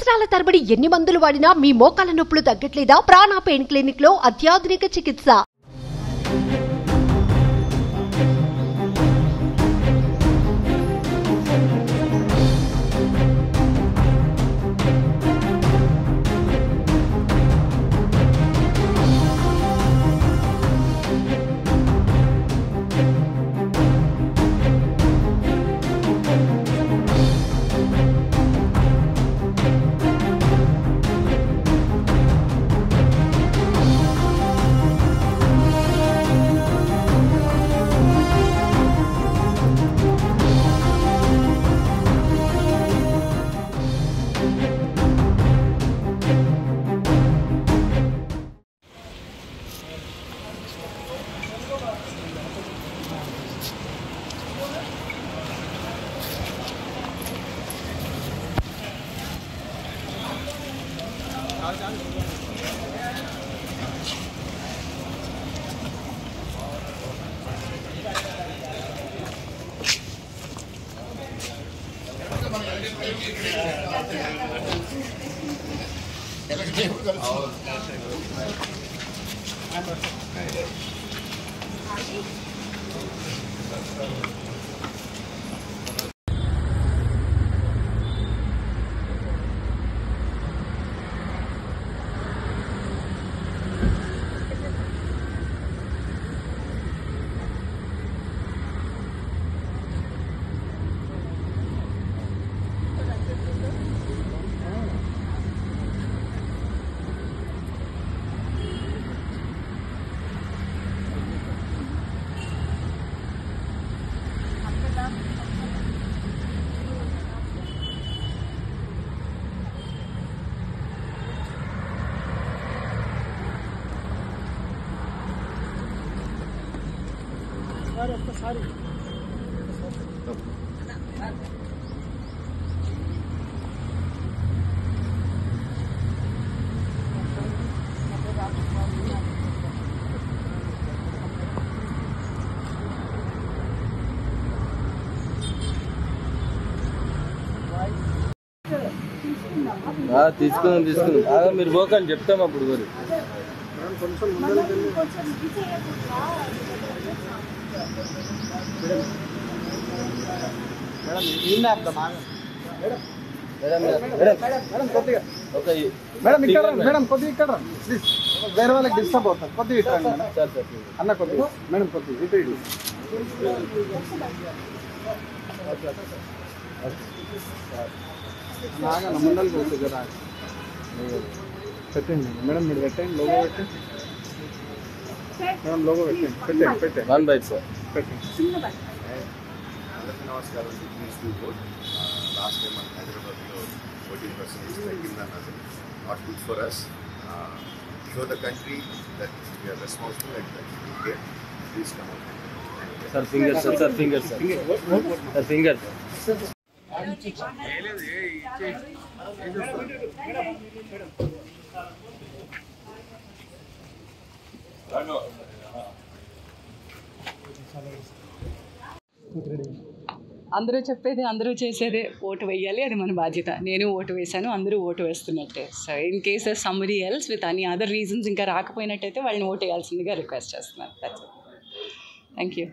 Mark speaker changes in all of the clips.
Speaker 1: సంవత్సరాల తరబడి ఎన్ని మందులు వాడినా మీ మోకాల నొప్పులు తగ్గట్లేదా? ప్రాణ పెయిన్ క్లినిక్ లో అత్యాధునిక చికిత్స.
Speaker 2: తీసుకున్నాం మీరు పోకని చెప్తాం అప్పుడు మరి
Speaker 3: మేడం కొద్దిగా ఇక్కడ ప్లీజ్ వేరే వాళ్ళకి డిస్టర్బ్ అవుతుంది కొద్దిగా ఇట్లా అన్న కొద్దిగా మేడం కొద్దిగా ఇటు బాగా ముందలు పోతుంది కదా పెట్టండి మేడం మీరు పెట్టండి లోగో పెట్టండి మేడం లోగో పెట్టండి
Speaker 2: వన్ బైట్ సార్
Speaker 3: పెట్టండి.
Speaker 4: నమస్కారం. లాస్ట్ టైం మన హైదరాబాద్లో 14% తగ్గిందన్నది not good for us. Show the country that we are responsible and okay please come out.
Speaker 2: Sir finger sir finger sir finger
Speaker 5: అందరూ చెప్పేది అందరూ చేసేదే ఓటు వేయాలి, అది మన బాధ్యత. నేను ఓటు వేశాను, అందరూ ఓటు వేస్తున్నట్టే. So in case somebody else with any other reasons ఇంకా రాకపోయినట్టయితే వాళ్ళని ఓటు వేయాల్సిందిగా రిక్వెస్ట్ చేస్తున్నాను. That's it. Thank you.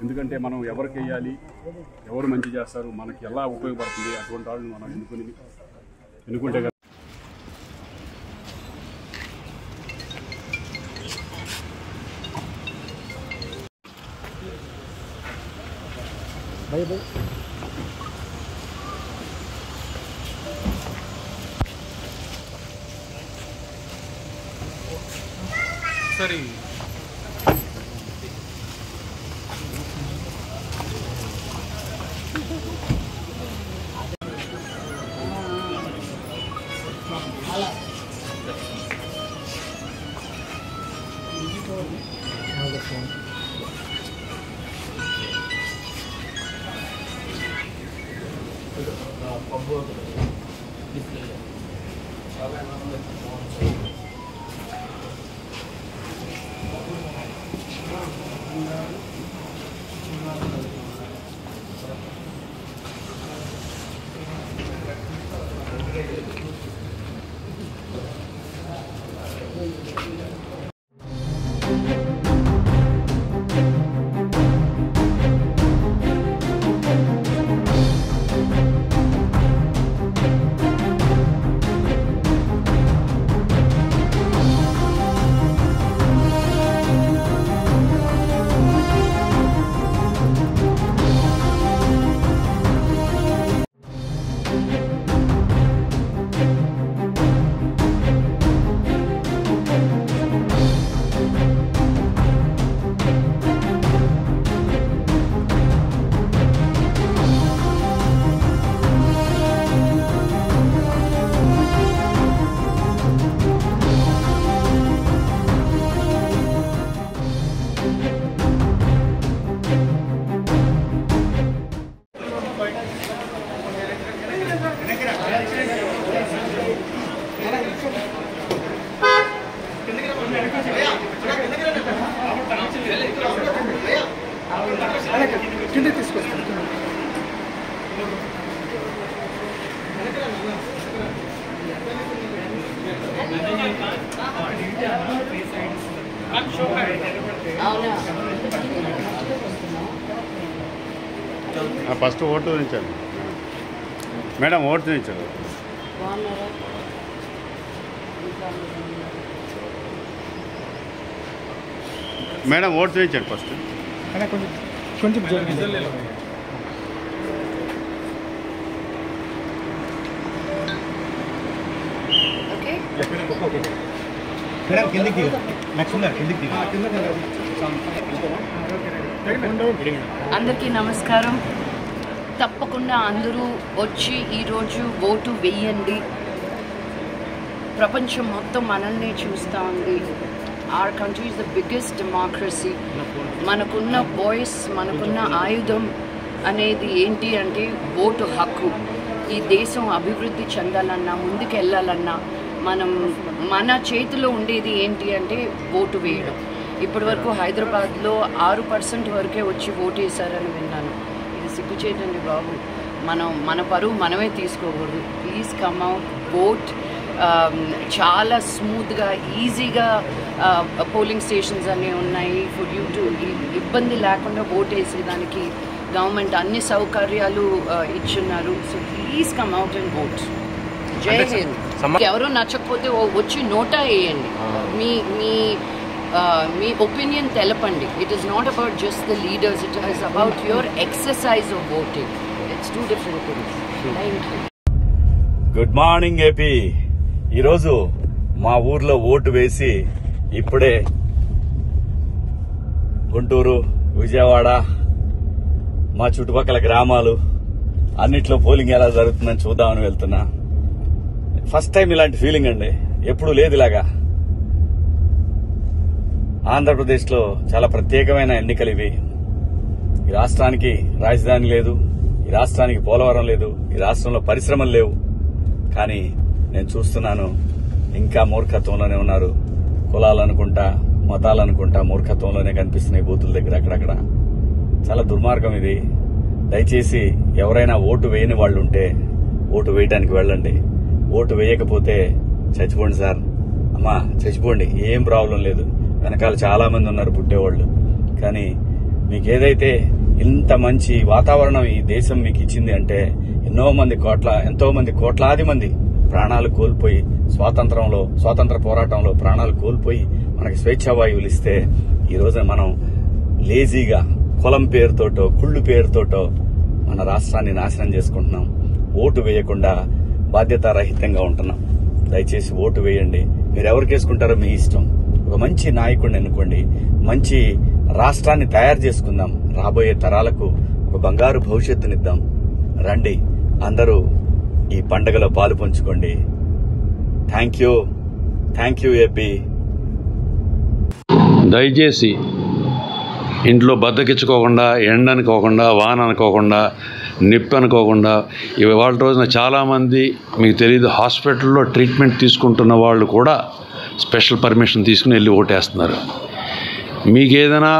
Speaker 6: ఎందుకంటే మనం ఎవరికి వేయాలి, ఎవరు మంచి చేస్తారు, మనకి ఎలా ఉపయోగపడుతుంది అటువంటి వాళ్ళని మనం ఎన్నుకుంటే
Speaker 2: సరే
Speaker 3: కింద తీసుకొస్తాను.
Speaker 7: ఫస్ట్ ఓటు చూపించాలి మేడం, ఓటు చూపించాలి మేడం, ఓటు చూపించండి ఫస్ట్.
Speaker 3: కొంచెం
Speaker 8: అందరికీ నమస్కారం. తప్పకుండా అందరూ వచ్చి ఈరోజు ఓటు వేయండి. ప్రపంచం మొత్తం మనల్ని చూస్తూ ఉంది. Our country is the biggest democracy. మనకున్న వాయిస్, మనకున్న ఆయుధం అనేది ఏంటి అంటే ఓటు హక్కు. ఈ దేశం అభివృద్ధి చెందాలన్నా, ముందుకు వెళ్ళాలన్నా మన చేతిలో ఉండేది ఏంటి అంటే ఓటు వేయడం. ఇప్పటి వరకు హైదరాబాద్లో 6% వరకే వచ్చి ఓటు వేశారని విన్నాను. ఇది సిగ్గుచేటండి బాబు. మన పరువు మనమే తీసుకోకూడదు. Please come out, vote. చాలా స్మూత్గా, ఈజీగా పోలింగ్ స్టేషన్స్ అన్నీ ఉన్నాయి. ఫర్ యూ టు ఇబ్బంది లేకుండా ఓట్ వేసేదానికి గవర్నమెంట్ అన్ని సౌకర్యాలు ఇచ్చున్నారు. So please come out and vote. Jai Hind. ఎవరో నచ్చకపోతే వచ్చి నోటా వేయండి. మీ ఒపీనియన్ తెలపండి. It is not about just the leaders, it is about your exercise of voting. It's two different things. Thank you.
Speaker 9: Good morning AP. ఈరోజు మా ఊర్లో vote వేసి ఇప్పుడే గుంటూరు, విజయవాడ, మా చుట్టుపక్కల గ్రామాలు అన్నిట్లో పోలింగ్ ఎలా జరుగుతుందని చూద్దామని వెళ్తున్నా. ఫస్ట్ టైం ఇలాంటి ఫీలింగ్ అండి, ఎప్పుడూ లేదు ఇలాగా. ఆంధ్రప్రదేశ్లో చాలా ప్రత్యేకమైన ఎన్నికలు ఇవి. ఈ రాష్ట్రానికి రాజధాని లేదు, ఈ రాష్ట్రానికి పోలవరం లేదు, ఈ రాష్ట్రంలో పరిశ్రమలు లేవు. కానీ నేను చూస్తున్నాను ఇంకా మూర్ఖత్వంలోనే ఉన్నారు. కులాలనుకుంటా, మతాలనుకుంటా మూర్ఖత్వంలోనే కనిపిస్తున్నాయి బూతుల దగ్గర అక్కడక్కడ. చాలా దుర్మార్గం ఇది. దయచేసి ఎవరైనా ఓటు వేయని వాళ్ళు ఉంటే ఓటు వేయడానికి వెళ్ళండి. ఓటు వేయకపోతే చచ్చిపోండి సార్, అమ్మా చచ్చిపోండి, ఏం ప్రాబ్లం లేదు. వెనకాల చాలా మంది ఉన్నారు పుట్టేవాళ్ళు. కానీ మీకు ఏదైతే ఇంత మంచి వాతావరణం ఈ దేశం మీకు ఇచ్చింది అంటే ఎంతో మంది కోట్లాది మంది ప్రాణాలు కోల్పోయి స్వాతంత్ర పోరాటంలో ప్రాణాలు కోల్పోయి మనకి స్వేచ్ఛావాయువులు ఇస్తే ఈ రోజున మనం లేజీగా కులం పేరుతోటో కుళ్ళు పేరుతోటో మన రాష్ట్రాన్ని నాశనం చేసుకుంటున్నాం. ఓటు వేయకుండా బాధ్యతారహితంగా ఉంటున్నాం. దయచేసి ఓటు వేయండి. మీరు ఎవరికి వేసుకుంటారో మీ ఇష్టం. ఒక మంచి నాయకుడిని ఎన్నుకోండి. మంచి రాష్ట్రాన్ని తయారు చేసుకుందాం. రాబోయే తరాలకు ఒక బంగారు భవిష్యత్తునిద్దాం. రండి, అందరూ ఈ పండుగలో పాలు పంచుకోండి. Thank you. Thank you AP.
Speaker 10: దయచేసి ఇంట్లో బద్దకిచ్చుకోకుండా, ఎండ అనుకోకుండా, వాన అనుకోకుండా, నిప్పు అనుకోకుండా, ఇవాళ రోజున చాలామంది మీకు తెలియదు హాస్పిటల్లో ట్రీట్మెంట్ తీసుకుంటున్న వాళ్ళు కూడా స్పెషల్ పర్మిషన్ తీసుకుని వెళ్ళి ఓటేస్తున్నారు. మీకు ఏదైనా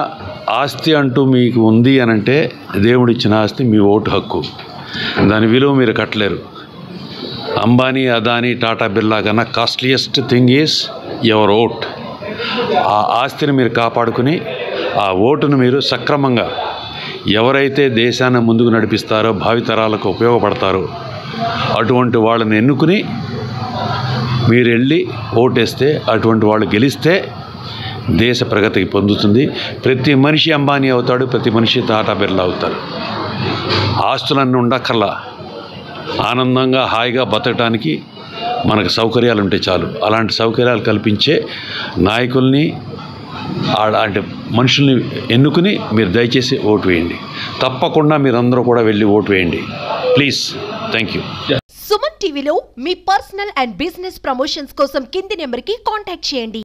Speaker 10: ఆస్తి అంటూ మీకు ఉంది అనంటే దేవుడిచ్చిన ఆస్తి మీ ఓటు హక్కు. దాని విలువ మీరు కట్టలేరు. అంబానీ, అదానీ, టాటా, బిర్లా కన్నా costliest thing is your vote. ఆ ఆస్తిని మీరు కాపాడుకుని ఆ ఓటును మీరు సక్రమంగా ఎవరైతే దేశాన్ని ముందుకు నడిపిస్తారో, భావితరాలకు ఉపయోగపడతారో అటువంటి వాళ్ళని ఎన్నుకుని మీరు వెళ్ళి ఓటేస్తే, అటువంటి వాళ్ళు గెలిస్తే దేశ ప్రగతికి పొందుతుంది. ప్రతి మనిషి అంబానీ అవుతాడు, ప్రతి మనిషి టాటా బిర్లా అవుతారు. ఆస్తులన్నీ ఉండక్కర్లా, ఆనందంగా హాయిగా బతకడానికి మనకు సౌకర్యాలు ఉంటే చాలు. అలాంటి సౌకర్యాలు కల్పించే నాయకుల్ని, అలాంటి మనుషుల్ని ఎన్నుకుని మీరు దయచేసి ఓటు వేయండి. తప్పకుండా మీరందరూ కూడా వెళ్ళి ఓటు వేయండి ప్లీజ్. Thank you.
Speaker 1: సుమన్ టీవీలో మీ పర్సనల్ అండ్ బిజినెస్ ప్రమోషన్స్ కోసం కింది నెంబర్కి కాంటాక్ట్ చేయండి.